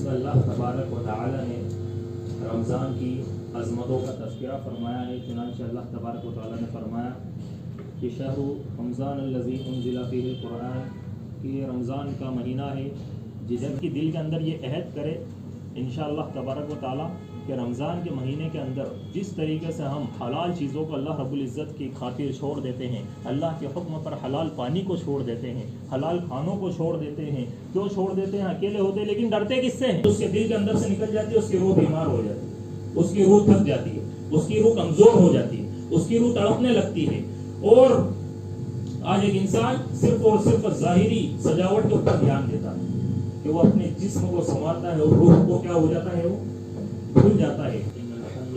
میں اللہ تبارک و تعالی نے رمضان کی عظمتوں کا تذکرہ فرمایا ہے۔ چنانچہ اللہ تبارک و تعالی نے فرمایا کہ شہر رمضان الذی انزل فیہ القرآن، کہ یہ رمضان کا مہینہ ہے جس کی دل کے اندر یہ عہد کرے انشاءاللہ تبارک و تعالی کہ رمضان کے مہینے کے اندر جس طریقے سے ہم حلال چیزوں کو اللہ رب العزت کی خاطر چھوڑ دیتے ہیں، اللہ کے حکم پر حلال پانی کو چھوڑ دیتے ہیں، حلال کھانوں کو چھوڑ دیتے ہیں، کیوں چھوڑ دیتے ہیں؟ اکیلے ہوتے ہیں لیکن ڈرتے کس سے ہیں؟ اس کے دل کے اندر سے نکل جاتی ہے، اس کی روح بیمار ہو جاتی ہے، اس کی روح تھک جاتی ہے، اس کی روح کمزور ہو جاتی ہے، اس کی روح تڑپنے لگتی ہے۔ اور آج ایک انسان صرف اور صرف ظاہری سجاوٹ کے اوپر دھیان دیتا ہے کہ وہ اپنے جسم کو سنوارتا ہے اور روح کو کیا ہو جاتا ہے، وہ بھول جاتا ہے۔ ان الحمد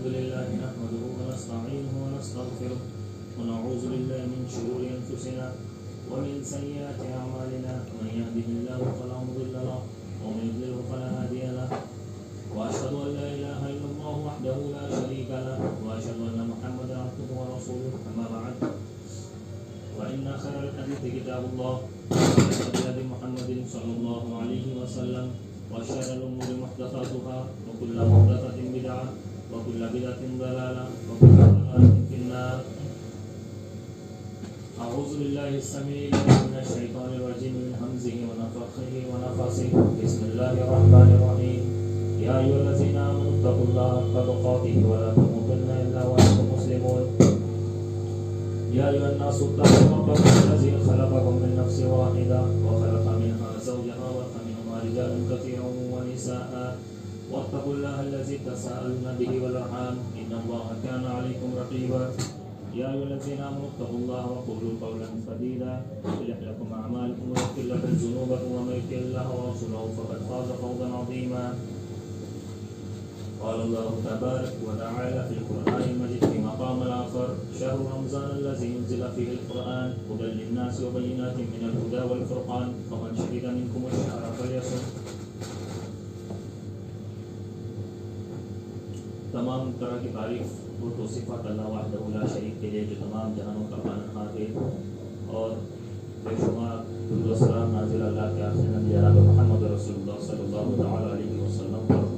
للہ نحمده ونستعینه ونستغفره ونعوذ باللہ من شرور انفسنا ومن سیئات اعمالنا من يهده الله فلا مضل له ومن يضلل فلا هادي له واشهد ان لا اله الا الله وحده لا شريك له واشهد ان محمدا عبده ورسوله اما بعد فان خير الحديث كتاب الله وخير الهدي محمد صلى الله عليه وسلم وشر الأمور محدثاتها وكل محدثة بدعة وكل بدعة ضلالة وكل ضلالة في النار۔ أعوذ بالله السميع من الشيطان الرجيم من همزه ونفخه ونفثه بسم الله الرحمن الرحيم يا أيها الذين آمنوا اتقوا الله حق تقاته ولا تموتن إلا وأنتم مسلمون يا أيها الناس اتقوا ربكم الذي خلقكم من نفس واحدة وخلق منها زوجها وبث منهما رجالا كثيرا ونساء واتقوا الله الذي تساءلون به والأرحام إن الله كان عليكم رقيبا يا أيها الذين آمنوا اتقوا الله وقولوا قولا سديدا يصلح لكم أعمالكم ويغفر لكم ذنوبكم ومن يطع الله ورسوله فقد فاز فوزا عظيما۔ قال الله تبارك وتعالى في القرآن المجيد في مقام الآخر شهر رمضان الذي ينزل فيه القرآن هدى للناس وبينات من الهدى والفرقان فمن شهد منكم الشهر فليصم۔ تمام طرح کی تعریف اور توصیفات اللہ وحدہ لا شریک کے لیے جو تمام جہانوں کا خالق ہے، اور بے شمار درود و سلام نازل اللہ کے آخری نبی جناب محمد رسول اللہ صلی اللہ تعالی علیہ وسلم پر۔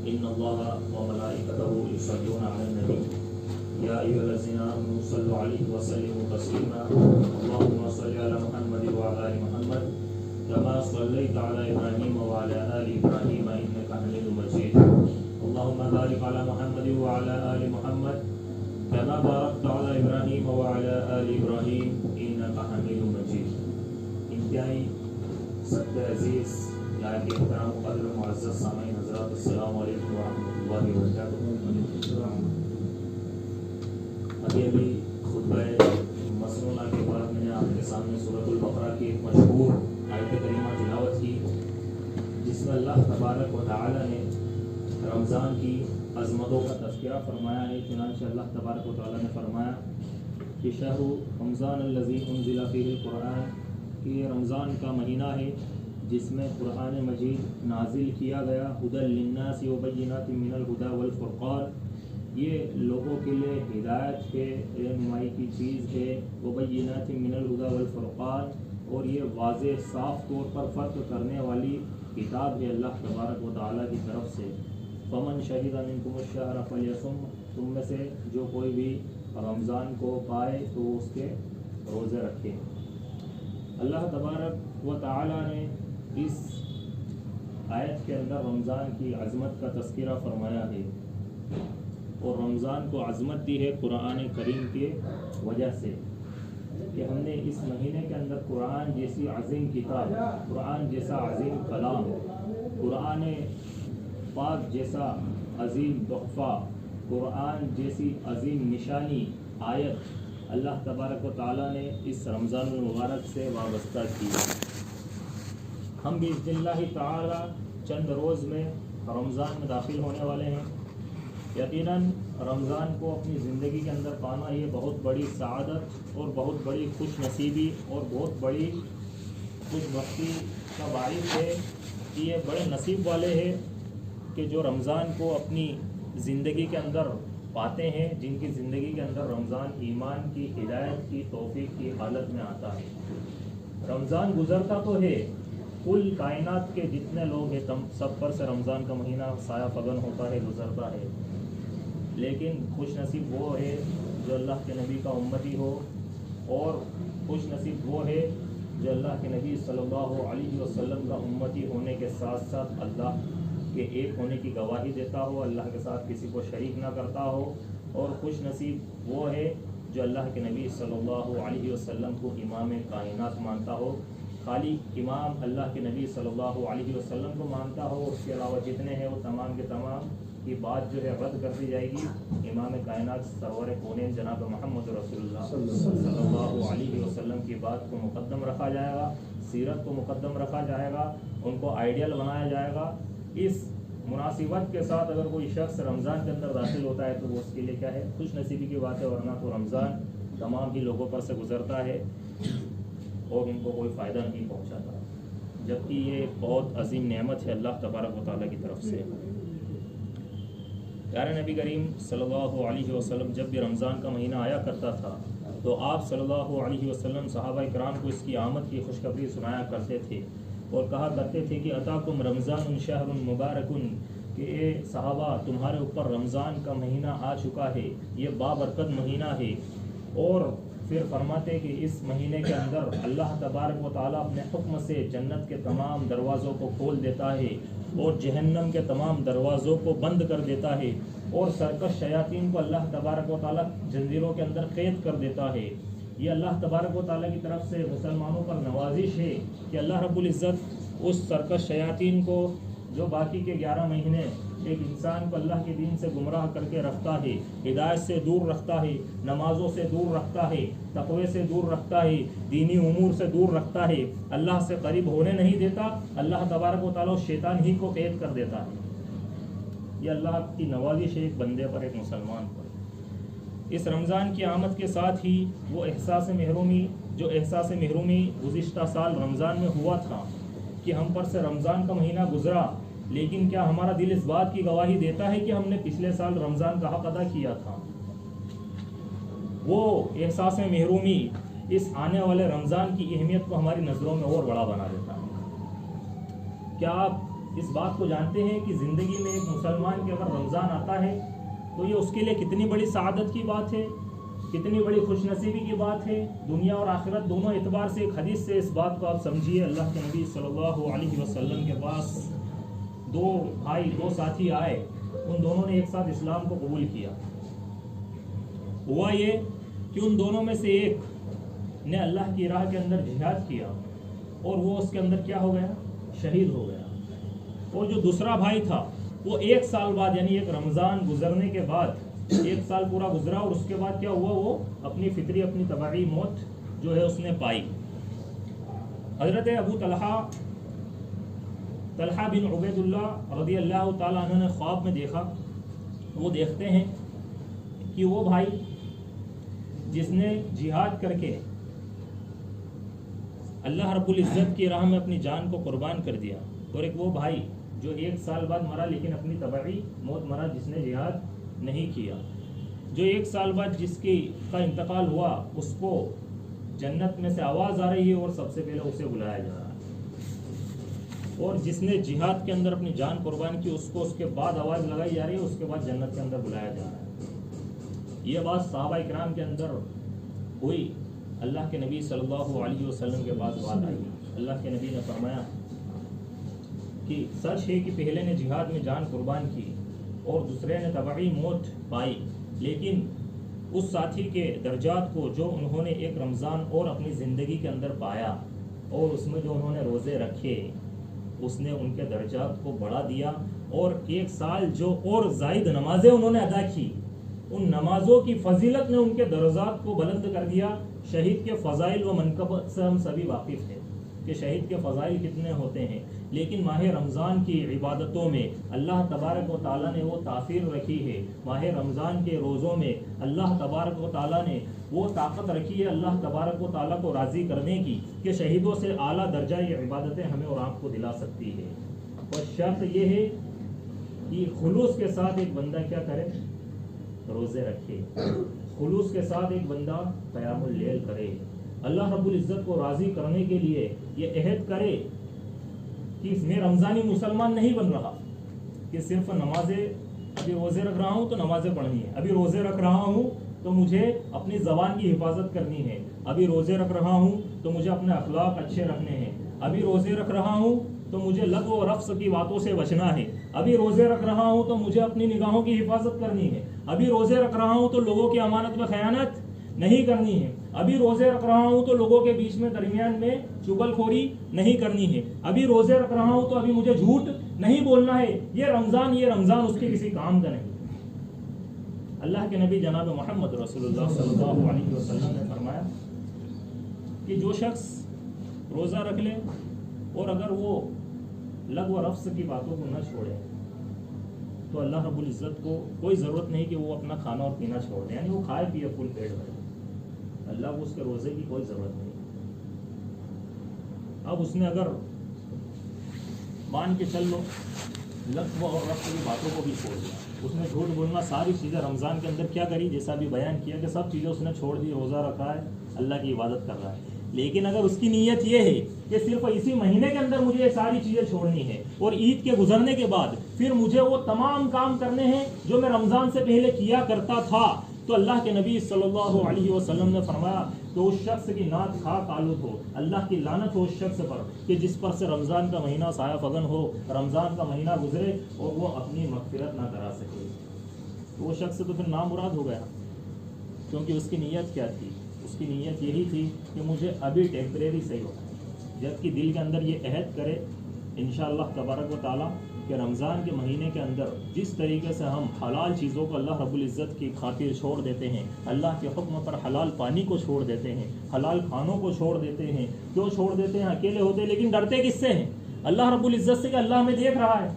ان اللہ وملائکتہ یصلون علی النبی یا ایھا الذین آمنوا صلوا علیہ وسلموا تسلیما اللهم صل علی محمد وعلی آل محمد كما صليت على ابراہیم وعلى آل ابراہیم انک حمید مجید اللهم بارك على محمد وعلى آل محمد كما باركت على ابراہیم وعلى آل ابراہیم انک حمید مجید۔ انتہائی سب عزیز لائق احترام قدر معزز سامعین حضرات، السلام علیکم ورحمۃ اللہ وبرکاتہ۔ ابھی خطبہ مسنونہ کے بعد میں نے آپ کے سامنے سورۃ البقرہ کی ایک مشہور آیت کریمہ تلاوت کی، جس میں اللہ تبارک و تعالی نے رمضان کی عظمتوں کا تذکرہ فرمایا ہے۔ چنانچہ اللہ تبارک و تعالی نے فرمایا کہ شہر رمضان الذی انزل فیہ القرآن، کہ یہ رمضان کا مہینہ ہے جس میں قرآن مجید نازل کیا گیا، ہدی للناس وبینات من الہدی والفرقان، یہ لوگوں کے لیے ہدایت ہے، رہنمائی کی چیز ہے، وبینات من الہدی والفرقان، اور یہ واضح صاف طور پر فرق کرنے والی کتاب ہے اللہ تبارک و تعالیٰ کی طرف سے۔ فمن شہد منکم الشہر فلیصم، تم میں سے جو کوئی بھی رمضان کو پائے تو اس کے روزے رکھے۔ اللہ تبارک و تعالیٰ نے اس آیت کے اندر رمضان کی عظمت کا تذکرہ فرمایا ہے، اور رمضان کو عظمت دی ہے قرآن کریم کے وجہ سے کہ ہم نے اس مہینے کے اندر قرآن جیسی عظیم کتاب، قرآن جیسا عظیم کلام، قرآن پاک جیسا عظیم تحفہ، قرآن جیسی عظیم نشانی آیت اللہ تبارک و تعالیٰ نے اس رمضان المبارک سے وابستہ کی۔ ہم بھی باذن اللہ تعالیٰ چند روز میں رمضان میں داخل ہونے والے ہیں۔ یقیناً رمضان کو اپنی زندگی کے اندر پانا یہ بہت بڑی سعادت اور بہت بڑی خوش نصیبی اور بہت بڑی خوش بختی کا باعث ہے کہ یہ بڑے نصیب والے ہیں کہ جو رمضان کو اپنی زندگی کے اندر پاتے ہیں، جن کی زندگی کے اندر رمضان ایمان کی، ہدایت کی، توفیق کی حالت میں آتا ہے۔ رمضان گزرتا تو ہے کل کائنات کے جتنے لوگ ہیں سب پر سے رمضان کا مہینہ سایہ فگن ہوتا ہے، گزرتا ہے، لیکن خوش نصیب وہ ہے جو اللہ کے نبی کا امتی ہو، اور خوش نصیب وہ ہے جو اللہ کے نبی صلی اللہ علیہ وسلم کا امتی ہونے کے ساتھ ساتھ اللہ کے ایک ہونے کی گواہی دیتا ہو، اللہ کے ساتھ کسی کو شریک نہ کرتا ہو، اور خوش نصیب وہ ہے جو اللہ کے نبی صلی اللہ علیہ وسلم کو امام کائنات مانتا ہو۔ خالی امام اللہ کے نبی صلی اللہ علیہ وسلم کو مانتا ہو، اس کے علاوہ جتنے ہیں وہ تمام کے تمام کی بات جو ہے رد کر دی جائے گی۔ امام کائنات سرور کونین جناب محمد رسول اللہ صلی اللہ علیہ وسلم کی بات کو مقدم رکھا جائے گا، سیرت کو مقدم رکھا جائے گا، ان کو آئیڈیل بنایا جائے گا۔ اس مناسبت کے ساتھ اگر کوئی شخص رمضان کے اندر داخل ہوتا ہے تو وہ اس کے لیے کیا ہے، خوش نصیبی کی بات ہے، ورنہ تو رمضان تمام ہی لوگوں پر سے گزرتا ہے اور ان کو کوئی فائدہ نہیں پہنچاتا، جبکہ یہ ایک بہت عظیم نعمت ہے اللہ تبارک و تعالیٰ کی طرف سے۔ پیارے نبی کریم صلی اللہ علیہ وسلم جب بھی رمضان کا مہینہ آیا کرتا تھا تو آپ صلی اللہ علیہ وسلم صحابہ کرام کو اس کی آمد کی خوشخبری سنایا کرتے تھے اور کہا کرتے تھے کہ اتاکم رمضان شہر مبارک، کہ اے صحابہ تمہارے اوپر رمضان کا مہینہ آ چکا ہے، یہ بابرکت مہینہ ہے۔ اور پھر فرماتے کہ اس مہینے کے اندر اللہ تبارک و تعالیٰ اپنے حکم سے جنت کے تمام دروازوں کو کھول دیتا ہے اور جہنم کے تمام دروازوں کو بند کر دیتا ہے، اور سرکش شیاطین کو اللہ تبارک و تعالیٰ زنجیروں کے اندر قید کر دیتا ہے۔ یہ اللہ تبارک و تعالیٰ کی طرف سے مسلمانوں پر نوازش ہے کہ اللہ رب العزت اس سرکش شیاطین کو جو باقی کے 11 مہینے ایک انسان کو اللہ کے دین سے گمراہ کر کے رکھتا ہے، ہدایت سے دور رکھتا ہے، نمازوں سے دور رکھتا ہے، تقوی سے دور رکھتا ہے، دینی امور سے دور رکھتا ہے، اللہ سے قریب ہونے نہیں دیتا، اللہ تبارک و تعالیٰ شیطان ہی کو قید کر دیتا ہے۔ یہ اللہ کی نوازش ہے ایک بندے پر، ایک مسلمان پر۔ اس رمضان کی آمد کے ساتھ ہی وہ احساس محرومی گزشتہ سال رمضان میں ہوا تھا کہ ہم پر سے رمضان کا مہینہ گزرا، لیکن کیا ہمارا دل اس بات کی گواہی دیتا ہے کہ ہم نے پچھلے سال رمضان کا حق ادا کیا تھا؟ وہ احساس محرومی اس آنے والے رمضان کی اہمیت کو ہماری نظروں میں اور بڑا بنا دیتا ہے۔ کیا آپ اس بات کو جانتے ہیں کہ زندگی میں ایک مسلمان کے اگر رمضان آتا ہے تو یہ اس کے لیے کتنی بڑی سعادت کی بات ہے، کتنی بڑی خوش نصیبی کی بات ہے، دنیا اور آخرت دونوں اعتبار سے۔ ایک حدیث سے اس بات کو آپ سمجھیے۔ اللہ کے نبی صلی اللہ علیہ وسلم کے پاس دو ساتھی آئے، ان دونوں نے ایک ساتھ اسلام کو قبول کیا۔ ہوا یہ کہ ان دونوں میں سے ایک نے اللہ کی راہ کے اندر جہاد کیا اور وہ اس کے اندر کیا ہو گیا، شہید ہو گیا، اور جو دوسرا بھائی تھا وہ 1 سال بعد، یعنی ایک رمضان گزرنے کے بعد 1 سال پورا گزرا، اور اس کے بعد کیا ہوا، وہ اپنی فطری اپنی طبعی موت جو ہے اس نے پائی۔ حضرت ابو طلحہ بن عبید اللہ رضی اللہ تعالیٰ عنہ نے خواب میں دیکھا، وہ دیکھتے ہیں کہ وہ بھائی جس نے جہاد کر کے اللہ رب العزت کی راہ میں اپنی جان کو قربان کر دیا، اور ایک وہ بھائی جو 1 سال بعد مرا لیکن اپنی طبعی موت مرا، جس نے جہاد نہیں کیا، جو 1 سال بعد جس کا انتقال ہوا، اس کو جنت میں سے آواز آ رہی ہے اور سب سے پہلے اسے بلایا جا رہا ہے، اور جس نے جہاد کے اندر اپنی جان قربان کی اس کو اس کے بعد آواز لگائی جا رہی ہے، اس کے بعد جنت کے اندر بلایا جا رہا ہے۔ یہ بات صحابہ کرام کے اندر ہوئی، اللہ کے نبی صلی اللہ علیہ وسلم کے پاس بات آئی۔ اللہ کے نبی نے فرمایا کہ سچ ہے کہ پہلے نے جہاد میں جان قربان کی اور دوسرے نے طبعی موت پائی، لیکن اس ساتھی کے درجات کو جو انہوں نے ایک رمضان اور اپنی زندگی کے اندر پایا اور اس میں جو انہوں نے روزے رکھے، اس نے ان کے درجات کو بڑھا دیا، اور 1 سال جو اور زائد نمازیں انہوں نے ادا کی، ان نمازوں کی فضیلت نے ان کے درجات کو بلند کر دیا۔ شہید کے فضائل و منقبت سے ہم سبھی واقف ہیں کہ شہید کے فضائل کتنے ہوتے ہیں، لیکن ماہ رمضان کی عبادتوں میں اللہ تبارک و تعالیٰ نے وہ تاثیر رکھی ہے، ماہ رمضان کے روزوں میں اللہ تبارک و تعالیٰ نے وہ طاقت رکھی ہے اللہ تبارک و تعالیٰ کو راضی کرنے کی کہ شہیدوں سے اعلیٰ درجہ یہ عبادتیں ہمیں اور آپ کو دلا سکتی ہے۔ اور شرط یہ ہے کہ خلوص کے ساتھ ایک بندہ کیا کرے، روزے رکھے، خلوص کے ساتھ ایک بندہ قیام اللیل کرے، اللہ رب العزت کو راضی کرنے کے لیے یہ عہد کرے کہ میں رمضانی مسلمان نہیں بن رہا کہ صرف نمازیں ابھی روزے رکھ رہا ہوں تو نمازیں پڑھنی ہے, ابھی روزے رکھ رہا ہوں تو مجھے اپنی زبان کی حفاظت کرنی ہے, ابھی روزے رکھ رہا ہوں تو مجھے اپنے اخلاق اچھے رکھنے ہیں, ابھی روزے رکھ رہا ہوں تو مجھے لغو و رفث کی باتوں سے بچنا ہے, ابھی روزے رکھ رہا ہوں تو مجھے اپنی نگاہوں کی حفاظت کرنی ہے, ابھی روزے رکھ رہا ہوں تو لوگوں کی امانت میں خیانت نہیں کرنی ہے, ابھی روزے رکھ رہا ہوں تو لوگوں کے بیچ میں درمیان میں چغل خوری نہیں کرنی ہے, ابھی روزے رکھ رہا ہوں تو ابھی مجھے جھوٹ نہیں بولنا ہے. یہ رمضان اس کے کسی کام کا نہیں. اللہ کے نبی جناب محمد رسول اللہ صلی اللہ علیہ وسلم نے فرمایا کہ جو شخص روزہ رکھ لے اور اگر وہ لغو و رفث کی باتوں کو نہ چھوڑے تو اللہ رب العزت کو کوئی ضرورت نہیں کہ وہ اپنا کھانا اور پینا چھوڑ دے, یعنی وہ کھائے پیے فل پیٹ بھرے, اللہ کو اس کے روزے کی کوئی ضرورت نہیں. اب اس نے اگر مان کے چل لو لغو اور رفث کی باتوں کو بھی چھوڑ دیا, اس نے جھوٹ بولنا ساری چیزیں رمضان کے اندر کیا کری, جیسا بھی بیان کیا کہ سب چیزیں اس نے چھوڑ دی, روزہ رکھا ہے, اللہ کی عبادت کر رہا ہے. لیکن اگر اس کی نیت یہ ہے کہ صرف اسی مہینے کے اندر مجھے یہ ساری چیزیں چھوڑنی ہے اور عید کے گزرنے کے بعد پھر مجھے وہ تمام کام کرنے ہیں جو میں رمضان سے پہلے کیا کرتا تھا, تو اللہ کے نبی صلی اللہ علیہ وسلم نے فرمایا کہ اس شخص کی نعت خاک آلود ہو, اللہ کی لعنت ہو اس شخص پر کہ جس پر سے رمضان کا مہینہ سایہ فگن ہو, رمضان کا مہینہ گزرے اور وہ اپنی مغفرت نہ کرا سکے. تو وہ شخص تو پھر نامراد ہو گیا, کیونکہ اس کی نیت کیا تھی, اس کی نیت یہی تھی کہ مجھے ابھی ٹیمپریری صحیح ہونا ہے, جبکہ دل کے اندر یہ عہد کرے انشاءاللہ تبارک و تعالیٰ کہ رمضان کے مہینے کے اندر جس طریقے سے ہم حلال چیزوں کو اللہ رب العزت کی خاطر چھوڑ دیتے ہیں, اللہ کے حکم پر حلال پانی کو چھوڑ دیتے ہیں, حلال کھانوں کو چھوڑ دیتے ہیں, کیوں چھوڑ دیتے ہیں, اکیلے ہوتے ہیں لیکن ڈرتے کس سے ہیں, اللہ رب العزت سے کہ اللہ ہمیں دیکھ رہا ہے,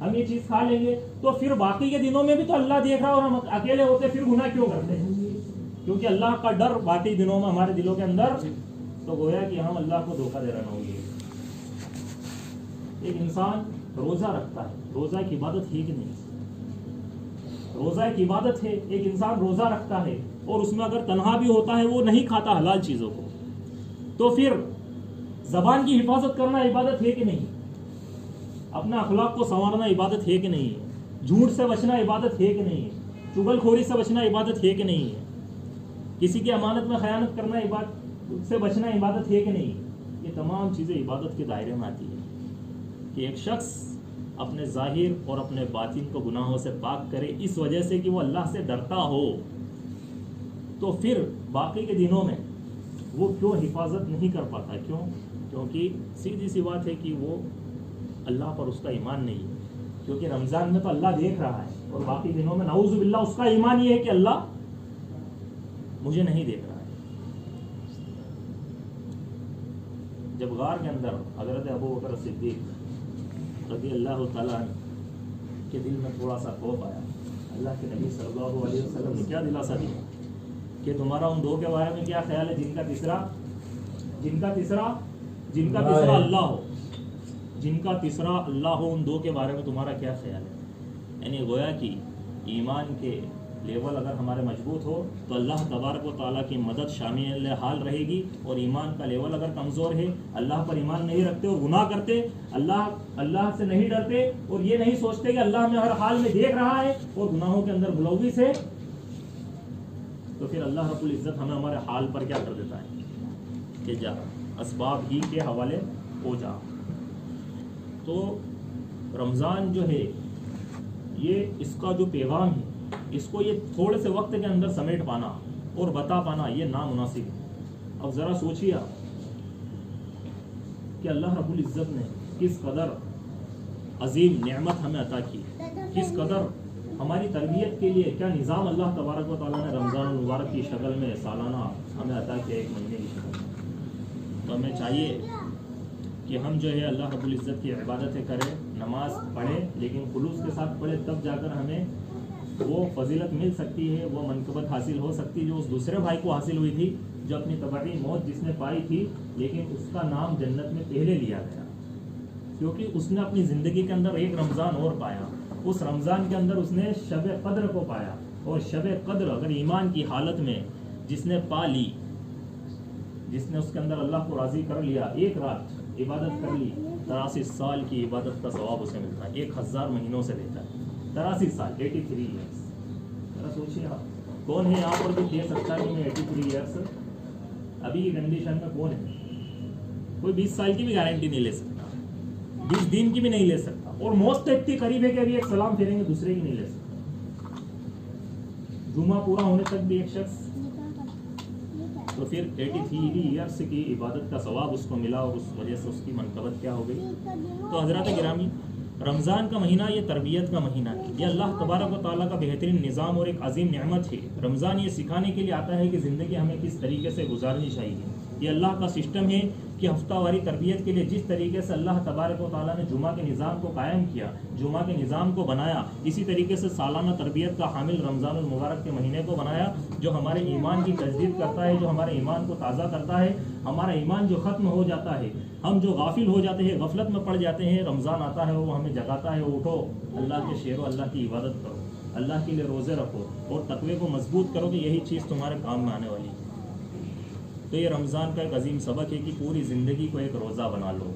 ہم یہ چیز کھا لیں گے تو پھر باقی کے دنوں میں بھی تو اللہ دیکھ رہا ہے اور ہم اکیلے ہوتے پھر گناہ کیوں کرتے ہیں, کیونکہ اللہ کا ڈر باقی دنوں میں ہمارے دلوں کے اندر, تو گویا کہ ہم اللہ کو دھوکہ دے رہے ہوں گے. ایک انسان روزہ رکھتا ہے, روزہ کی عبادت ہے کہ نہیں, روزہ ایک عبادت ہے, ایک انسان روزہ رکھتا ہے اور اس میں اگر تنہا بھی ہوتا ہے وہ نہیں کھاتا حلال چیزوں کو, تو پھر زبان کی حفاظت کرنا عبادت ہے کہ نہیں, اپنے اخلاق کو سنوارنا عبادت ہے کہ نہیں ہے, جھوٹ سے بچنا عبادت ہے کہ نہیں ہے, چغل خوری سے بچنا عبادت ہے کہ نہیں ہے, کسی کی امانت میں خیانت کرنا عبادت سے بچنا عبادت ہے کہ نہیں. یہ تمام چیزیں عبادت کے دائرے میں آتی ہے کہ ایک شخص اپنے ظاہر اور اپنے باطن کو گناہوں سے پاک کرے اس وجہ سے کہ وہ اللہ سے ڈرتا ہو, تو پھر باقی کے دنوں میں وہ کیوں حفاظت نہیں کر پاتا, کیوں, کیونکہ سیدھی سی بات ہے کہ وہ اللہ پر اس کا ایمان نہیں ہے, کیونکہ رمضان میں تو اللہ دیکھ رہا ہے اور باقی دنوں میں نعوذ باللہ اس کا ایمان یہ ہے کہ اللہ مجھے نہیں دیکھ رہا ہے. جب غار کے اندر حضرت ابو بکر صدیق رضی اللہ تعالیٰ عنہ کے دل میں تھوڑا سا خوف آیا, اللہ کے نبی صلی اللہ علیہ وسلم نے کیا دلاسا دیا کہ تمہارا ان دو کے بارے میں کیا خیال ہے جن کا تیسرا اللہ ہو, جن کا تیسرا اللہ ہو, ان دو کے بارے میں تمہارا کیا خیال ہے. یعنی گویا کہ ایمان کے لیول اگر ہمارے مضبوط ہو تو اللہ تبارک و تعالیٰ کی مدد شامل حال رہے گی, اور ایمان کا لیول اگر کمزور ہے, اللہ پر ایمان نہیں رکھتے اور گناہ کرتے, اللہ سے نہیں ڈرتے اور یہ نہیں سوچتے کہ اللہ ہمیں ہر حال میں دیکھ رہا ہے اور گناہوں کے اندر ملوث ہے, تو پھر اللہ رب العزت ہمیں ہمارے حال پر کیا کر دیتا ہے کہ جا اسباب ہی کے حوالے ہو جا. تو رمضان جو ہے یہ اس کا جو پیغام ہے اس کو یہ تھوڑے سے وقت کے اندر سمیٹ پانا اور بتا پانا یہ نامناسب ہے. اب ذرا سوچیے کہ اللہ رب العزت نے کس قدر عظیم نعمت ہمیں عطا کی, کس قدر ہماری تربیت کے لیے کیا نظام اللہ تبارک و تعالیٰ نے رمضان المبارک کی شکل میں سالانہ ہمیں عطا کیا, ایک مہینے کی شکل میں. تو ہمیں چاہیے کہ ہم جو ہے اللہ رب العزت کی عبادتیں کریں, نماز پڑھیں, لیکن خلوص کے ساتھ پڑھیں, تب جا کر ہمیں وہ فضیلت مل سکتی ہے, وہ منقبت حاصل ہو سکتی جو اس دوسرے بھائی کو حاصل ہوئی تھی, جو اپنی طبعی موت جس نے پائی تھی لیکن اس کا نام جنت میں پہلے لیا گیا, کیونکہ اس نے اپنی زندگی کے اندر ایک رمضان اور پایا, اس رمضان کے اندر اس نے شب قدر کو پایا, اور شب قدر اگر ایمان کی حالت میں جس نے پا لی, جس نے اس کے اندر اللہ کو راضی کر لیا, ایک رات عبادت کر لی, 83 سال کی عبادت کا ثواب اسے ملتا ہے، 1000 مہینوں سے دیتا ہے۔ 83 سال 83 ایئرس، ذرا سوچیے آپ کون ہے یہاں پر بھی دے سکتا ہے کہ میں 83 ایئرس ابھی کی کنڈیشن میں کون ہے؟ کوئی 20 سال کی بھی گارنٹی نہیں لے سکتا، 20 دن کی بھی نہیں لے سکتا، اور موت تو اتنی قریب ہے کہ ابھی ایک سلام پھیریں گے دوسرے کی نہیں لے سکتا، جمعہ پورا ہونے تک بھی ایک شخص، تو پھر 83 ایئرس کی عبادت کا ثواب اس کو ملا اور اس وجہ سے اس کی منقبت کیا ہو گئی۔ تو حضرات گرامی، رمضان کا مہینہ یہ تربیت کا مہینہ ہے، یہ اللہ تبارک و تعالیٰ کا بہترین نظام اور ایک عظیم نعمت ہے۔ رمضان یہ سکھانے کے لیے آتا ہے کہ زندگی ہمیں کس طریقے سے گزارنی چاہیے۔ یہ اللہ کا سسٹم ہے کہ ہفتہ واری تربیت کے لیے جس طریقے سے اللہ تبارک و تعالیٰ نے جمعہ کے نظام کو قائم کیا، جمعہ کے نظام کو بنایا، اسی طریقے سے سالانہ تربیت کا حامل رمضان المبارک کے مہینے کو بنایا، جو ہمارے ایمان کی تجدید کرتا ہے، جو ہمارے ایمان کو تازہ کرتا ہے۔ ہمارا ایمان جو ختم ہو جاتا ہے، ہم جو غافل ہو جاتے ہیں، غفلت میں پڑ جاتے ہیں، رمضان آتا ہے وہ ہمیں جگاتا ہے، اٹھو اللہ کے شعر و اللہ کی عبادت کرو، اللہ کے لیے روزے رکھو اور تقوی کو مضبوط کرو کہ یہی چیز تمہارے کام میں آنے والی ہے۔ تو یہ رمضان کا ایک عظیم سبق ہے کہ پوری زندگی کو ایک روزہ بنا لو،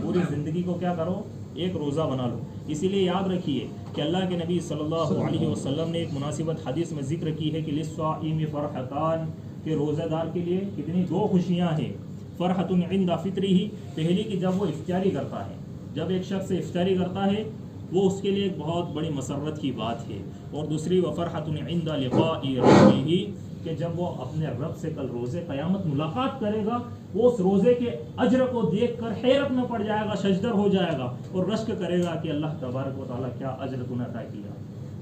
پوری زندگی کو کیا کرو، ایک روزہ بنا لو۔ اسی لیے یاد رکھیے کہ اللہ کے نبی صلی اللہ علیہ وسلم نے ایک مناسبت حدیث میں ذکر کی ہے کہ للصائم فرحتان، کہ روزہ دار کے لیے کتنی 2 خوشیاں ہیں۔ فرحۃ عند فطرہ، پہلی کہ جب وہ افطاری کرتا ہے، جب ایک شخص افطاری کرتا ہے وہ اس کے لیے ایک بہت بڑی مسرت کی بات ہے، اور دوسری وفرحۃ عند لقاء ربہ، کہ جب وہ اپنے رب سے کل روزے قیامت ملاقات کرے گا، وہ اس روزے کے اجر کو دیکھ کر حیرت میں پڑ جائے گا، ششدر ہو جائے گا اور رشک کرے گا کہ اللہ تبارک و تعالیٰ کیا اجر تم نے عطا کیا۔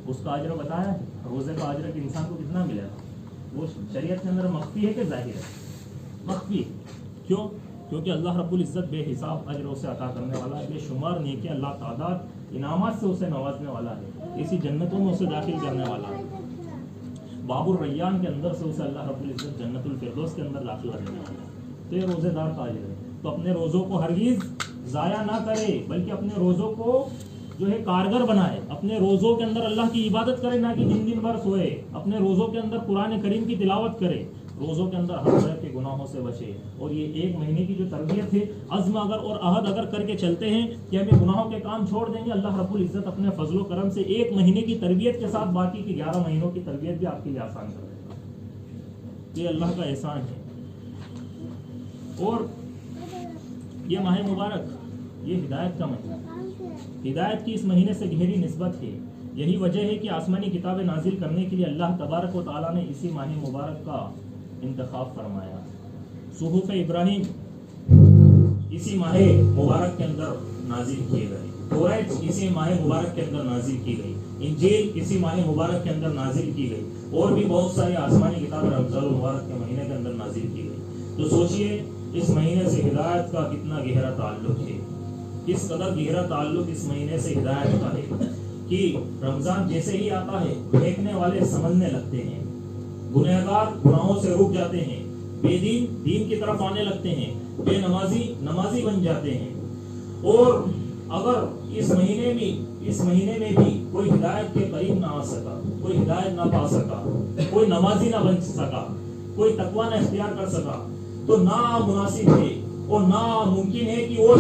اس کا اجر بتایا ہے، روزے کا اجر کہ انسان کو کتنا ملے گا، وہ شریعت کے اندر مخفی ہے کہ ظاہر ہے؟ مخفی۔ کیوں؟ کیونکہ اللہ رب العزت بے حساب اجر اسے عطا کرنے والا ہے، بے شمار نیکیاں اللہ تعداد انعامات سے اسے نوازنے والا ہے، ایسی جنتوں میں اسے داخل کرنے والا ہے، باب الریان کے اندر سے اسے اللہ رب العزت جنت الفردوس کے اندر داخل کرنے والا ہے۔ تو یہ روزے دار کا اجر ہے، تو اپنے روزوں کو ہرگز ضائع نہ کرے، بلکہ اپنے روزوں کو جو ہے کارگر بنائے، اپنے روزوں کے اندر اللہ کی عبادت کرے، نہ کہ دن بھر سوئے، اپنے روزوں کے اندر قرآن کریم کی تلاوت کرے، روزوں کے اندر ہر طرح کے گناہوں سے بچے۔ اور یہ 1 مہینے کی جو تربیت ہے، عزم اگر اور عہد اگر کر کے چلتے ہیں کہ ہمیں گناہوں کے کام چھوڑ دیں گے، اللہ رب العزت اپنے فضل و کرم سے 1 مہینے کی تربیت کے ساتھ باقی کے 11 مہینوں کی تربیت بھی آپ کے لیے آسان کر دے گا۔ یہ اللہ کا احسان ہے۔ اور یہ ماہ مبارک یہ ہدایت کا مہینہ، ہدایت کی اس مہینے سے گہری نسبت ہے۔ یہی وجہ ہے کہ آسمانی کتابیں نازل کرنے کے لیے اللہ تبارک و تعالیٰ نے اسی ماہ مبارک کا انتخاب فرمایا۔ صحف ابراہیم اسی ماہ مبارک کے اندر نازل کیے گئے، توریت اسی ماہ مبارک کے اندر نازل کی گئی، انجیل اسی ماہ مبارک کے اندر نازل کی گئی، اور بھی بہت ساری آسمانی کتابیں رمضان المبارک کے مہینے کے اندر نازل کی گئی۔ تو سوچئے اس مہینے سے ہدایت کا کتنا گہرا تعلق ہے، کس قدر گہرا تعلق اس مہینے سے ہدایت کا ہے کہ رمضان جیسے ہی آتا ہے دیکھنے والے سمجھنے لگتے ہیں، گنہگار گناہوں سے رک جاتے ہیں، بے دین دین کی طرف آنے لگتے ہیں، بے نمازی نمازی بن جاتے ہیں۔ اور اگر اس مہینے میں بھی کوئی ہدایت کے قریب نہ آ سکا، کوئی ہدایت نہ پا سکا، کوئی نمازی نہ بن سکا، کوئی تقوی نہ اختیار کر سکا، تو نامناسب ہے اور ناممکن ہے کہ وہ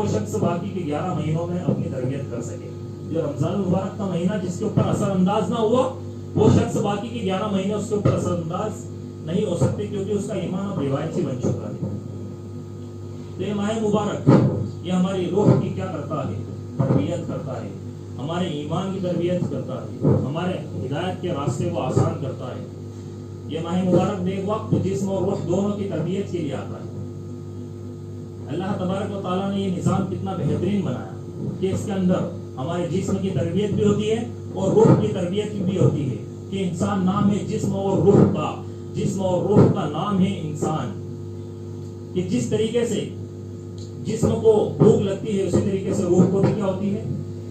شخص باقی کے 11 مہینوں میں اپنی تربیت کر سکے۔ جو رمضان المبارک کا مہینہ جس کے اوپر اثر انداز نہ ہوا، وہ شخص باقی کے 11 مہینے اس کے اوپر اثر انداز نہیں ہو سکتے، کیونکہ اس کا ایمان اب روایت ہی بن چکا ہے۔ تو یہ ماہ مبارک یہ ہماری روح کی کیا کرتا ہے؟ تربیت کرتا ہے، ہمارے ایمان کی تربیت کرتا ہے، ہمارے ہدایت کے راستے کو آسان کرتا ہے۔ یہ ماہ مبارک میں ایک وقت جسم اور روح دونوں کی تربیت کے لیے آتا ہے۔ اللہ تبارک و تعالیٰ نے یہ نظام کتنا بہترین بنایا کہ اس کے اندر ہمارے جسم کی تربیت بھی ہوتی ہے اور روح کی تربیت بھی ہوتی ہے، کہ انسان نام ہے جسم اور روح کا نام ہے انسان، کہ جس طریقے سے جسم کو بھوک لگتی ہے اسی طریقے سے روح کو بھی کیا ہوتی ہے؟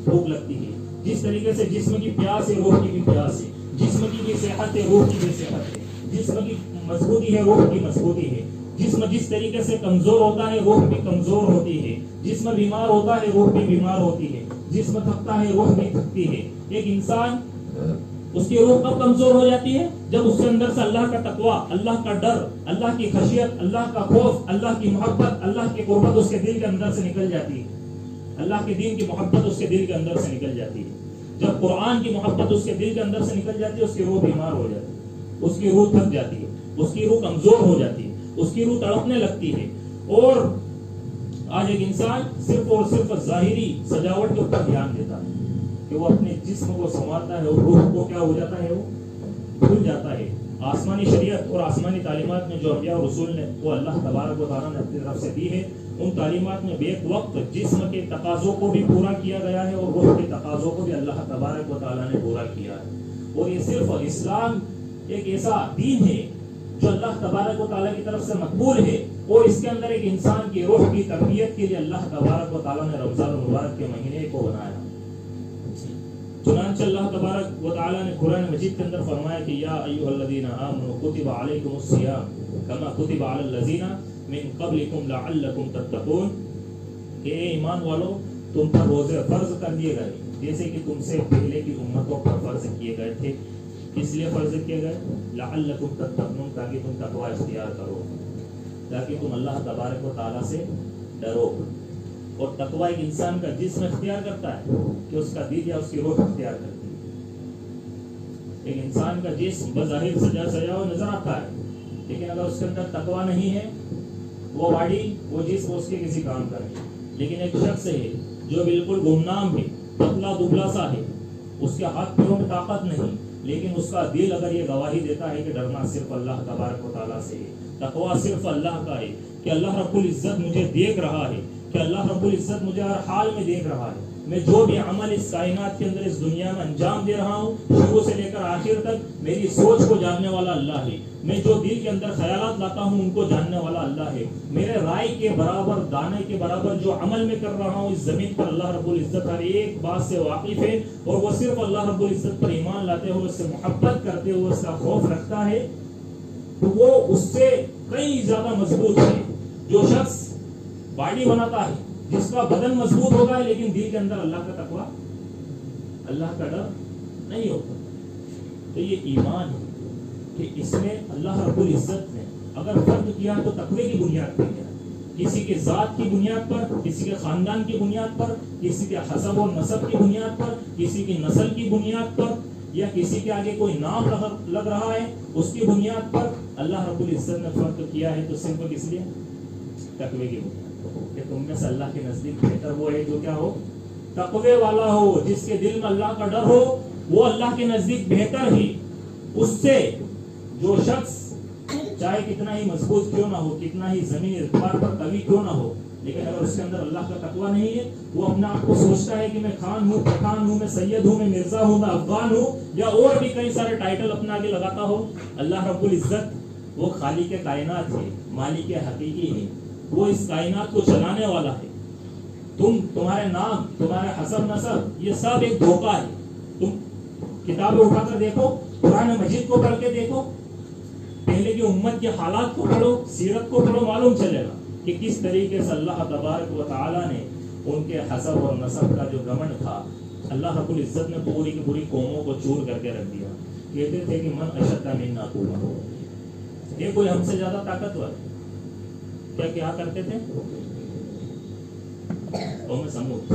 بھوک لگتی ہے۔ جس طریقے سے جسم کی پیاس ہے روح کی بھی پیاس ہے، جسم کی بھی صحت ہے روح کی بھی صحت ہے، جسم کی مضبوطی ہے روح کی مضبوطی ہے، جسم جس طریقے سے کمزور ہوتا ہے روح بھی کمزور ہوتی ہے، جسم بیمار ہوتا ہے روح بھی بیمار ہوتی ہے، جسم تھکتا ہے روح بھی تھکتی ہے۔ ایک انسان اس کی روح کب کمزور ہو جاتی ہے؟ جب اس کے اندر سے اللہ کا تقوی، اللہ کا ڈر، اللہ کی خشیت، اللہ کا خوف، اللہ کی محبت، اللہ کی قربت اس کے دل کے اندر سے نکل جاتی ہے، اللہ کے دین کی محبت اس کے دل کے اندر سے نکل جاتی ہے۔ جب قرآن کی محبت اس کے دل کے اندر سے نکل جاتی ہے، اس کی روح بیمار ہو جاتی ہے، اس کی روح تھک جاتی ہے، اس کی روح کمزور ہو جاتی ہے، اس کی روح تڑپنے لگتی ہے۔ اور آج ایک انسان صرف اور صرف ظاہری سجاوٹ کے اوپر دھیان دیتا ہے کہ وہ اپنے جسم کو سنوارتا ہے اور روح کو کیا ہو جاتا ہے، وہ بھول جاتا ہے۔ آسمانی شریعت اور آسمانی تعلیمات میں جو انبیاء اور رسول نے وہ اللہ تبارک و تعالیٰ نے اپنی طرف سے دی ہے، ان تعلیمات میں بیک وقت جسم کے تقاضوں کو بھی پورا کیا گیا ہے اور روح کے تقاضوں کو بھی اللہ تبارک و تعالیٰ نے پورا کیا ہے۔ اور یہ صرف اسلام ایک ایسا دین ہے جو اللہ تبارک و تعالیٰ کی طرف سے مقبول ہے، اور اس کے اندر ایک انسان کی روح کی تربیت کے لیے اللہ تبارک و تعالیٰ نے رمضان المبارک کے مہینے کو بنایا۔ چنانچہ اللہ تبارک و تعالیٰ نے قرآن مجید کے اندر فرمایا کہ یا ایھا الذین آمنوا کتب علیکم الصیام کما کتب علی الذین من قبلکم لعلکم تتقون، کہ اے ایمان والو تم پر روزے فرض کر دیے گئے جیسے کہ تم سے پہلے کی امتوں پر فرض کیے گئے تھے۔ اس لیے فرض کیے گئے لعلکم تتقون، تاکہ تم تقوی اختیار کرو، تاکہ تم اللہ تبارک و تعالیٰ سے ڈرو۔ اور تقوی ایک انسان کا جسم اختیار کرتا ہے کہ اس کا دل یا اس کی روح اختیار کرتی ہے۔ ایک انسان کا جسم بظاہر سجا ہوا نظر آتا ہے، لیکن اگر اس کے اندر تقوی نہیں ہے، وہ باڈی وہ جسم اس کے کسی کام کا نہیں۔ لیکن ایک شخص ہے جو بالکل گمنام ہے، پتلا دبلا سا ہے، اس کے ہاتھ پیروں میں طاقت نہیں، لیکن اس کا دل اگر یہ گواہی دیتا ہے کہ ڈرنا صرف اللہ تبارک و تعالیٰ سے ہے، تقوی صرف اللہ کا ہے، کہ اللہ رب العزت مجھے دیکھ رہا ہے، کہ اللہ رب العزت مجھے ہر حال میں دیکھ رہا ہے، میں جو بھی عمل اس کائنات کے اندر اس دنیا میں انجام دے رہا ہوں، شروع سے لے کر آخر تک میری سوچ کو جاننے والا اللہ ہے، میں جو دل کے اندر خیالات لاتا ہوں ان کو جاننے والا اللہ ہے، میرے رائے کے برابر دانے کے برابر جو عمل میں کر رہا ہوں اس زمین پر اللہ رب العزت ہر ایک بات سے واقف ہے، اور وہ صرف اللہ رب العزت پر ایمان لاتے ہوئے، اس سے محبت کرتے ہوئے اس کا خوف رکھتا ہے، تو وہ اس سے کئی زیادہ مضبوط ہے۔ جو شخص باڈی بناتا ہے، جس کا بدن مضبوط ہوگا لیکن دل کے اندر اللہ کا تقوی، اللہ کا ڈر نہیں ہوتا، تو یہ ایمان ہے کہ اس میں اللہ رب العزت نے اگر فرق کیا تو تقوی کی بنیاد پر کیا، کسی کے ذات کی بنیاد پر، کسی کے خاندان کی بنیاد پر، کسی کے حسب و نسب کی بنیاد پر، کسی کی نسل کی بنیاد پر، یا کسی کے آگے کوئی نام لگ رہا ہے اس کی بنیاد پر اللہ رب العزت نے فرق کیا ہے، تو صرف کس لیے؟ تقوی کی بنیاد کہ تم میں سے اللہ کے نزدیک بہتر وہ ہے جو کیا ہو، تقوی والا ہو، جس کے دل میں اللہ کا ڈر ہو، وہ اللہ کے نزدیک بہتر ہے اس سے جو شخص چاہے کتنا ہی مضبوط کیوں نہ ہو، کتنا ہی زمین اعتبار پر قوی کیوں نہ ہو، لیکن اگر اس کے اندر اللہ کا تقوی نہیں ہے، وہ اپنے آپ کو سوچتا ہے کہ میں خان ہوں، پٹھان ہوں، میں سید ہوں، میں مرزا ہوں، میں افغان ہوں، یا اور بھی کئی سارے ٹائٹل اپنے آگے لگاتا ہو۔ اللہ رب العزت وہ خالق کائنات ہے، مالک حقیقی ہے، وہ اس کائنات کو چلانے والا ہے۔ تمہارے نام، تمہارے حسب نسب، یہ سب ایک دھوکہ ہے۔ تم کتابیں اٹھا کر دیکھو، قرآن مجید کو پڑھ کے دیکھو، پہلے کی امت کے حالات کو پڑھو، سیرت کو پڑھو، معلوم چلے گا کہ کس طریقے سے اللہ تبارک و تعالیٰ نے ان کے حسب اور نسب کا جو گھمنڈ تھا، اللہ رب العزت نے پوری کی پوری قوموں کو چور کر کے رکھ دیا۔ کہتے تھے کہ من اشد منا قوة، یہ کوئی ہم سے زیادہ طاقتور ہے، کیا کرتے تھے؟ قوم سمود،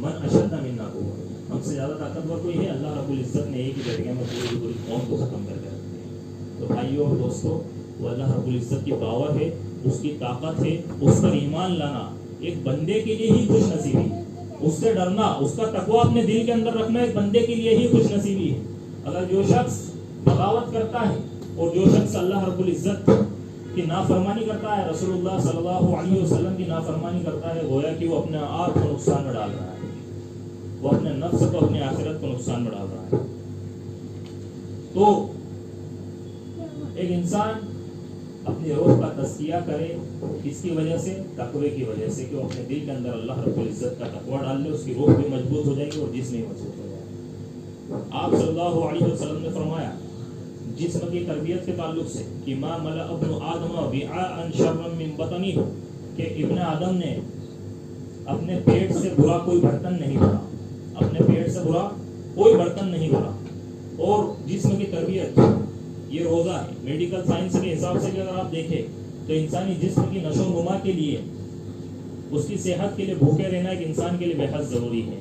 من اشد منا قوة، ہم سے زیادہ طاقتور کوئی ہے؟ اللہ رب العزت نے ایک ہی ذریعے میں پوری پوری قوم کو ختم کر کے رکھ دیا۔ تو بھائیوں اور دوستوں، وہ اللہ رب العزت کی پاور ہے، اس کی طاقت ہے، اس پر ایمان لانا ایک بندے کے لیے ہی خوش نصیبی ہے، اس سے ڈرنا، اس کا تقویٰ اپنے دل کے اندر رکھنا ایک بندے کے لیے ہی خوش نصیبی ہے۔ اگر جو شخص بغاوت کرتا ہے اور جو شخص اللہ رب العزت کی نافرمانی کرتا ہے، رسول اللہ صلی اللہ علیہ وسلم کی نافرمانی کرتا ہے، گویا کہ وہ اپنے آپ کو نقصان میں ڈال رہا ہے، وہ اپنے نفس کو، اپنے آخرت کو نقصان میں ڈال رہا ہے۔ تو ایک انسان اپنی روح کا تزکیہ کرے، کس کی وجہ سے؟ تقوی کی وجہ سے، کہ وہ اپنے دل کے اندر اللہ رب العزت کا تقوی ڈال لے، اس کی روح بھی مضبوط ہو جائے گی اور جسم بھی مضبوط ہو جائے گا۔ آپ صلی اللہ علیہ وسلم نے فرمایا جسم کی تربیت کے تعلق سے کہ ما ملأ ابن آدم وعاء شرا من بطنہ، کہ ابن آدم نے اپنے پیٹ سے برا کوئی برتن نہیں بھرا، اپنے پیٹ سے برا کوئی برتن نہیں بھرا، اور جسم کی تربیت یہ روزہ ہے. میڈیکل سائنس کے حساب سے بھی اگر آپ دیکھیں تو انسانی جسم کی نشو و نما کے لیے، اس کی صحت کے لیے بھوکے رہنا ایک انسان کے لیے بے حد ضروری ہے.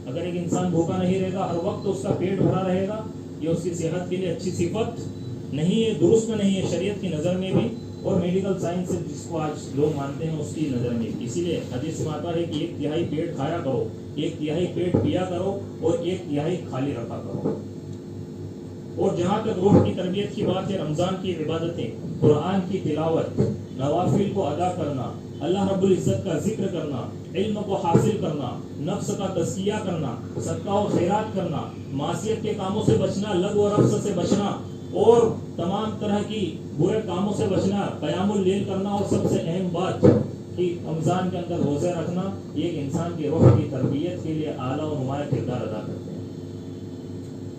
اگر ایک انسان بھوکا نہیں رہے گا، ہر وقت اس کا پیٹ بھرا رہے گا، یہ اس کی صحت کے لیے اچھی صفت نہیں ہے، درست نہیں ہے شریعت کی نظر میں بھی اور میڈیکل سائنس سے جس کو آج لوگ مانتے ہیں اس کی نظر میں. اسی لیے حدیث میں آتا ہے کہ 1/3 پیٹ کھایا کرو، 1/3 پیٹ پیا کرو اور 1/3 خالی رکھا کرو. اور جہاں تک روح کی تربیت کی بات ہے، رمضان کی عبادتیں، قرآن کی تلاوت، نوافل کو ادا کرنا، اللہ رب العزت کا ذکر کرنا، علم کو حاصل کرنا، نفس کا تزکیہ کرنا، صدقہ و خیرات کرنا، معصیت کے کاموں سے بچنا، لغو و رفث سے بچنا اور تمام طرح کی برے کاموں سے بچنا، قیام اللیل کرنا اور سب سے اہم بات کہ رمضان کے اندر روزے رکھنا، یہ ایک انسان کی روح کی تربیت کے لیے اعلیٰ و نمایاں کردار ادا کرتے ہیں.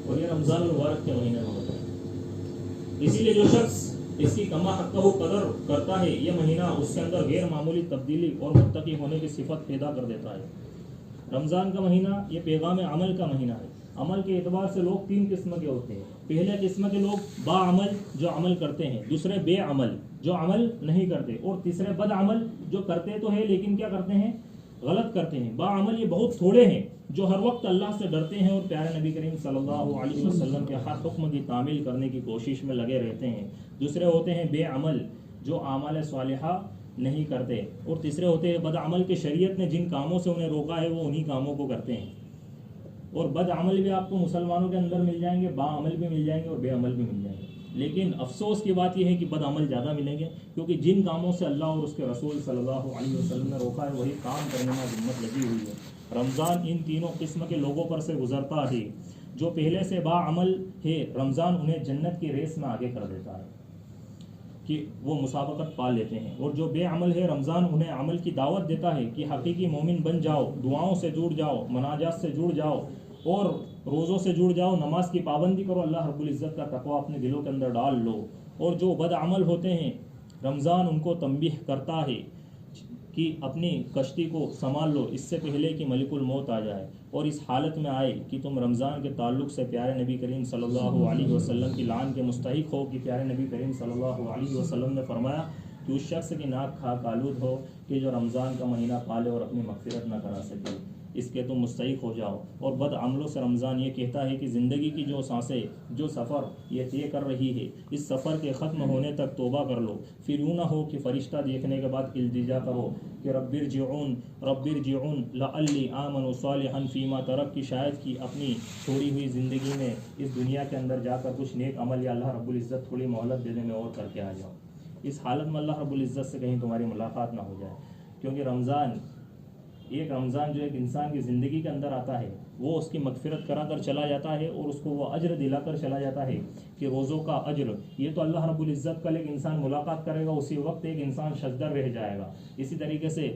اور یہ رمضان المبارک کے مہینے میں ہوتا ہے. اسی لیے جو شخص اس کی کما حقہ قدر کرتا ہے، یہ مہینہ اس کے اندر غیر معمولی تبدیلی اور متقی ہونے کی صفت پیدا کر دیتا ہے. رمضان کا مہینہ یہ پیغام عمل کا مہینہ ہے. عمل کے اعتبار سے لوگ 3 قسم کے ہوتے ہیں. پہلے قسم کے لوگ با عمل جو عمل کرتے ہیں، دوسرے بے عمل جو عمل نہیں کرتے، اور تیسرے بد عمل جو کرتے تو ہے لیکن کیا کرتے ہیں؟ غلط کرتے ہیں. با عمل یہ بہت تھوڑے ہیں جو ہر وقت اللہ سے ڈرتے ہیں اور پیارے نبی کریم صلی اللہ علیہ وسلم کے ہر حکم کی تعمیل کرنے کی کوشش میں لگے رہتے ہیں. دوسرے ہوتے ہیں بے عمل جو اعمال صالحہ نہیں کرتے، اور تیسرے ہوتے ہیں بد عمل کے شریعت نے جن کاموں سے انہیں روکا ہے وہ انہی کاموں کو کرتے ہیں. اور بد عمل بھی آپ کو مسلمانوں کے اندر مل جائیں گے، با عمل بھی مل جائیں گے اور بے عمل بھی مل جائیں گے. لیکن افسوس کی بات یہ ہے کہ بد عمل زیادہ ملیں گے، کیونکہ جن کاموں سے اللہ اور اس کے رسول صلی اللہ علیہ وسلم نے روکا ہے وہی کام کرنے میں ہمت لگی ہوئی ہے. رمضان ان تینوں قسم کے لوگوں پر سے گزرتا ہے. جو پہلے سے با عمل ہے، رمضان انہیں جنت کی ریس میں آگے کر دیتا ہے کہ وہ مسابقت پا لیتے ہیں. اور جو بے عمل ہے، رمضان انہیں عمل کی دعوت دیتا ہے کہ حقیقی مومن بن جاؤ، دعاؤں سے جڑ جاؤ، مناجات سے جڑ جاؤ اور روزوں سے جڑ جاؤ، نماز کی پابندی کرو، اللہ رب العزت کا تقویٰ اپنے دلوں کے اندر ڈال لو. اور جو بد عمل ہوتے ہیں، رمضان ان کو تنبیہ کرتا ہے کہ اپنی کشتی کو سنبھال لو اس سے پہلے کہ ملک الموت آ جائے، اور اس حالت میں آئے کہ تم رمضان کے تعلق سے پیارے نبی کریم صلی اللہ علیہ وسلم کی لعن کے مستحق ہو. کہ پیارے نبی کریم صلی اللہ علیہ وسلم نے فرمایا کہ اس شخص کی ناک خاک آلود ہو کہ جو رمضان کا مہینہ پالے اور اپنی مغفرت نہ کرا سکے، اس کے تم مستحق ہو جاؤ. اور بد عملوں سے رمضان یہ کہتا ہے کہ زندگی کی جو سانسیں، جو سفر یہ طے کر رہی ہے، اس سفر کے ختم ہونے تک توبہ کر لو. پھر یوں نہ ہو کہ فرشتہ دیکھنے کے بعد التجا کرو کہ رب ارجعون لعلی آمن صالحا فیما ترک، کی شاید کی اپنی چھوڑی ہوئی زندگی میں اس دنیا کے اندر جا کر کچھ نیک عمل یا اللہ رب العزت تھوڑی مہلت دینے میں اور کر کے آ جاؤ. اس حالت میں اللہ رب العزت سے کہیں تمہاری ملاقات نہ ہو جائے. کیونکہ رمضان جو ایک انسان کی زندگی کے اندر آتا ہے، وہ اس کی مغفرت کرا کر چلا جاتا ہے اور اس کو وہ اجر دلا کر چلا جاتا ہے کہ روزوں کا اجر یہ تو اللہ رب العزت کا ایک انسان ملاقات کرے گا، اسی وقت ایک انسان شجدر رہ جائے گا. اسی طریقے سے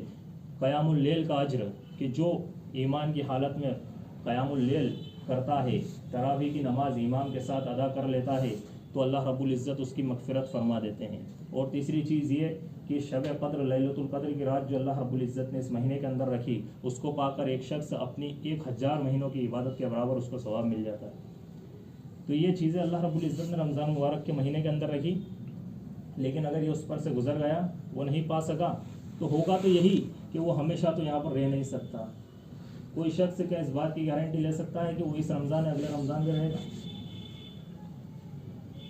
قیام اللیل کا اجر کہ جو ایمان کی حالت میں قیام اللیل کرتا ہے، تراویح کی نماز ایمان کے ساتھ ادا کر لیتا ہے، تو اللہ رب العزت اس کی مغفرت فرما دیتے ہیں. اور تیسری چیز یہ کہ شب قدر، لیلۃ القدر کی رات جو اللہ رب العزت نے اس مہینے کے اندر رکھی، اس کو پا کر ایک شخص اپنی 1000 مہینوں کی عبادت کے برابر اس کو ثواب مل جاتا ہے. تو یہ چیزیں اللہ رب العزت نے رمضان مبارک کے مہینے کے اندر رکھی. لیکن اگر یہ اس پر سے گزر گیا، وہ نہیں پا سکا، تو ہوگا تو یہی کہ وہ ہمیشہ تو یہاں پر رہ نہیں سکتا. کوئی شخص کیا اس بات کی گارنٹی لے سکتا ہے کہ وہ اس رمضان اگلے رمضان میں رہے گا؟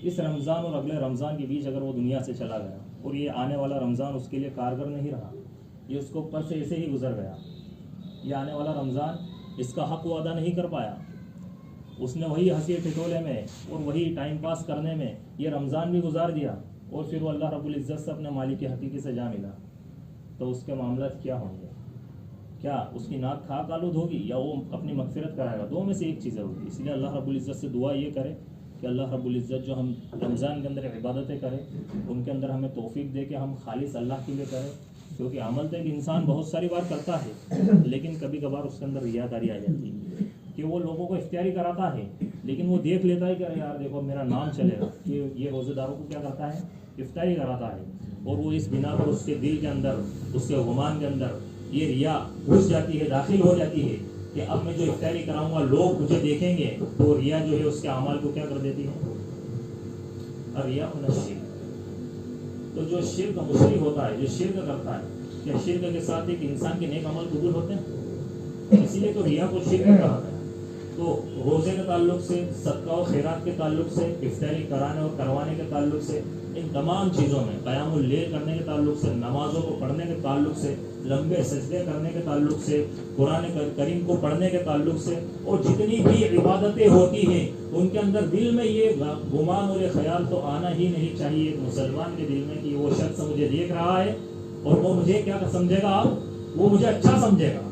اس رمضان اور اگلے رمضان کے بیچ اگر وہ دنیا سے چلا گیا اور یہ آنے والا رمضان اس کے لیے کارگر نہیں رہا، یہ اس کو اوپر سے ایسے ہی گزر گیا، یہ آنے والا رمضان اس کا حق وہ ادا نہیں کر پایا، اس نے وہی ہنسی ٹھٹولے میں اور وہی ٹائم پاس کرنے میں یہ رمضان بھی گزار دیا، اور پھر وہ اللہ رب العزت سے اپنے مالک حقیقی سے جا ملا، تو اس کے معاملات کیا ہوں گے؟ کیا اس کی ناک خاک آلود ہوگی یا وہ اپنی مغفرت کرائے گا؟ دو میں سے ایک چیزیں ہوگی. اس لیے اللہ رب العزت سے دعا یہ کرے کہ اللہ رب العزت جو ہم رمضان کے اندر عبادتیں کریں ان کے اندر ہمیں توفیق دے کہ ہم خالص اللہ کے لیے کریں. کیونکہ عمل تو ایک انسان بہت ساری بار کرتا ہے، لیکن کبھی کبھار اس کے اندر ریاکاری آ جاتی ہے کہ وہ لوگوں کو افطاری کراتا ہے، لیکن وہ دیکھ لیتا ہے کہ ارے یار دیکھو میرا نام چلے گا، کہ یہ روزے داروں کو کیا کرتا ہے؟ افطاری کراتا ہے. اور وہ اس بنا پر اس کے دل کے اندر، اس کے گمان کے اندر یہ ریا گھس جاتی ہے، داخل ہو جاتی ہے، کہ اب میں جو افطاری کراؤں گا لوگ مجھے دیکھیں گے، تو ریا جو ہے اس کے اعمال کو کیا کر دیتی ہے؟ ریا من الشرک۔ تو جو شرک مشرک ہوتا ہے، جو شرک کرتا ہے، کیا شرک کے ساتھ ایک انسان کے نیک عمل قبول ہوتے ہیں؟ اسی لیے تو ریا کو شرک کہا ہے۔ تو روزے کے تعلق سے، صدقہ و خیرات کے تعلق سے، افطاری کرانے اور کروانے کے تعلق سے، ان تمام چیزوں میں، قیام اللیل کرنے کے تعلق سے، نمازوں کو پڑھنے کے تعلق سے، لمبے سجدے کرنے کے تعلق سے، قرآن کریم کو پڑھنے کے تعلق سے، اور جتنی بھی عبادتیں ہوتی ہیں ان کے اندر دل میں یہ گمان اور یہ خیال تو آنا ہی نہیں چاہیے ایک مسلمان کے دل میں کہ وہ شخص مجھے دیکھ رہا ہے اور وہ مجھے کیا سمجھے گا، وہ مجھے اچھا سمجھے گا،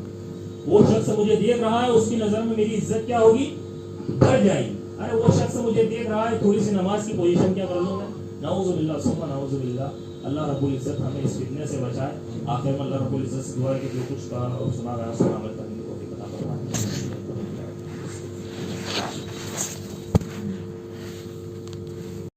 وہ شخص مجھے دیکھ رہا ہے، اس کی نظر میں میری عزت کیا ہوگی؟ بڑھ جائے گی۔ ارے وہ شخص مجھے دیکھ رہا ہے، تھوڑی سی نماز کی پوزیشن کیا کر لوں میں؟ نعوذ باللہ ثم نعوذ باللہ۔ اللہ رب العزت ہمیں اس فتنے سے بچائے۔ آخر میں اللہ رب العزت سے دعا ہے کہ جو کچھ کہا اور سنا گیا اس پر عمل کریں۔